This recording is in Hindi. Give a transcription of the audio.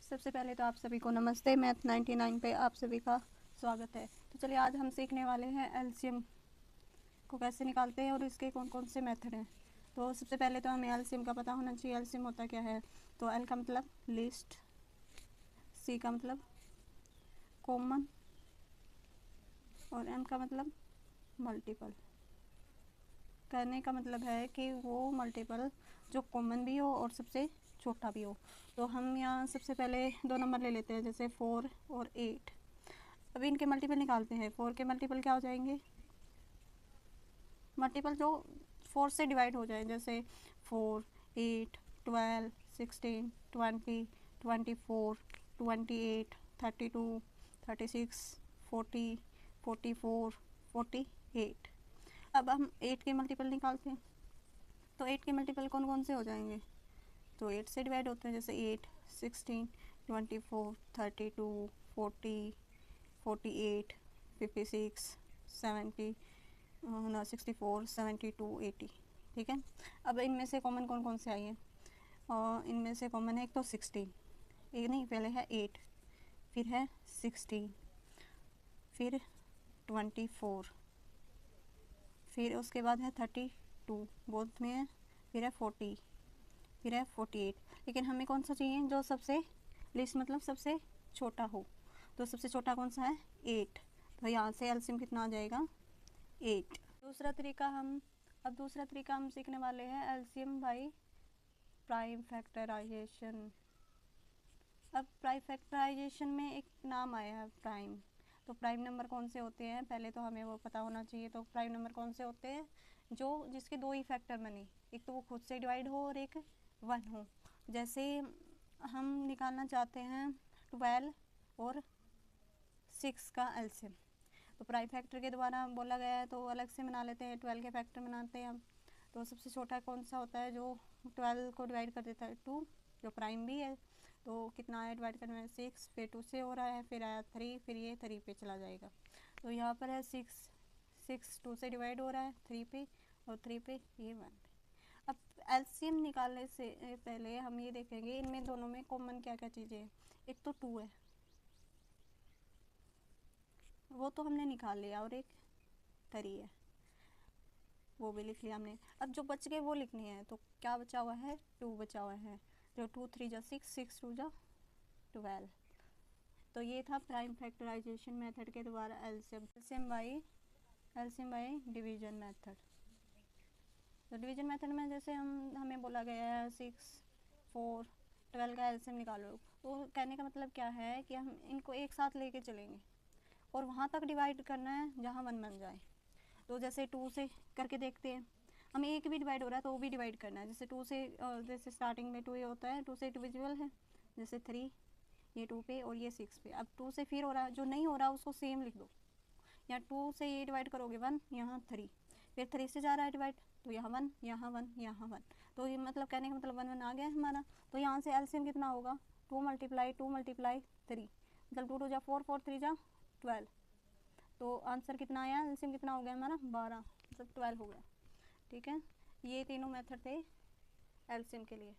सबसे पहले तो आप सभी को नमस्ते। मैथ 99 पे आप सभी का स्वागत है। तो चलिए आज हम सीखने वाले हैं एलसीएम को कैसे निकालते हैं और इसके कौन कौन से मेथड हैं। तो सबसे पहले तो हमें एलसीएम का पता होना चाहिए। एलसीएम होता क्या है? तो एल का मतलब लिस्ट, सी का मतलब कॉमन और एम का मतलब मल्टीपल। कहने का मतलब है कि वो मल्टीपल जो कॉमन भी हो और सबसे छोटा भी हो। तो हम यहाँ सबसे पहले दो नंबर ले लेते हैं, जैसे 4 और 8। अभी इनके मल्टीपल निकालते हैं। 4 के मल्टीपल क्या हो जाएंगे? मल्टीपल जो 4 से डिवाइड हो जाए, जैसे 4, 8, 12, 16, 20, 24, 28, 32, 36, 40, 44, 48। अब हम 8 के मल्टीपल निकालते हैं। तो 8 के मल्टीपल कौन कौन से हो जाएंगे? तो 8 से डिवाइड होते हैं, जैसे 8, 16, 24, 32, 40, 48, 56, 70, 64, 72, 80। ठीक है। अब इनमें से कॉमन कौन कौन से आई हैं? और इनमें से कॉमन है एक तो 16, एक नहीं, पहले है 8, फिर है 16, फिर 24, फिर उसके बाद है 32, बोथ में है, फिर है 40, फिर है 48। लेकिन हमें कौन सा चाहिए जो सबसे लिस्ट मतलब सबसे छोटा हो? तो सबसे छोटा कौन सा है? 8। तो यहाँ से एलसीएम कितना आ जाएगा? 8। दूसरा तरीका हम सीखने वाले हैं एलसीएम बाय प्राइम फैक्टराइजेशन। अब प्राइम फैक्टराइजेशन में एक नाम आया है प्राइम। तो प्राइम नंबर कौन से होते हैं पहले तो हमें वो पता होना चाहिए। तो प्राइम नंबर कौन से होते हैं? जो जिसके दो ही फैक्टर बने, एक तो वो खुद से डिवाइड हो और एक 1 हो। जैसे हम निकालना चाहते हैं 12 और 6 का एलसीएम, तो प्राइम फैक्टर के द्वारा बोला गया है तो अलग से बना लेते हैं। 12 के फैक्टर बनाते हैं हम। तो सबसे छोटा कौन सा होता है जो 12 को डिवाइड कर देता है? 2, जो प्राइम भी है। तो कितना आया डिवाइड करने में? 6, फिर 2 से हो रहा है, फिर आया 3, फिर ये 3 पे चला जाएगा। तो यहाँ पर है 6 2 से डिवाइड हो रहा है 3 पे, और 3 पे ये 1 पे। अब एलसीएम निकालने से पहले हम ये देखेंगे इनमें दोनों में कॉमन क्या क्या चीज़ें हैं। एक तो 2 है, वो तो हमने निकाल लिया, और एक 3 है, वो भी लिख लिया हमने। अब जो बच गए वो लिखने हैं। तो क्या बचा हुआ है? 2 बचा हुआ है। जो 2 3 जा 6, 6 2 जा 12। तो ये था प्राइम फैक्टराइजेशन मेथड के द्वारा एलसीएम बाय डिवीजन मेथड। तो डिवीजन मेथड में जैसे हमें बोला गया है 6, 4, 12 का एलसीएम निकालो। तो कहने का मतलब क्या है कि हम इनको एक साथ लेके चलेंगे और वहाँ तक डिवाइड करना है जहाँ 1 बन जाए। तो जैसे 2 से करके देखते हैं, हमें एक भी डिवाइड हो रहा है तो वो भी डिवाइड करना है। जैसे 2 से जैसे स्टार्टिंग में 2 ये होता है, 2 से डिविजिबल है, जैसे 3, ये 2 पे और ये 6 पे। अब 2 से फिर हो रहा है, जो नहीं हो रहा उसको सेम लिख दो। यहाँ 2 से ये डिवाइड करोगे 1, यहाँ 3, फिर 3 से जा रहा है डिवाइड, तो यहाँ 1, यहाँ 1, यहाँ 1। तो ये मतलब कहने का मतलब 1 1 आ गया हमारा। तो यहाँ से एलसीएम कितना होगा? 2 मल्टीप्लाई 3, मतलब 2 2 जा 4, 4 3 जा 12। तो आंसर कितना आया? एलसीएम कितना हो गया हमारा? 12, मतलब 12 हो गया। ठीक है, ये तीनों मेथड थे एलसीएम के लिए।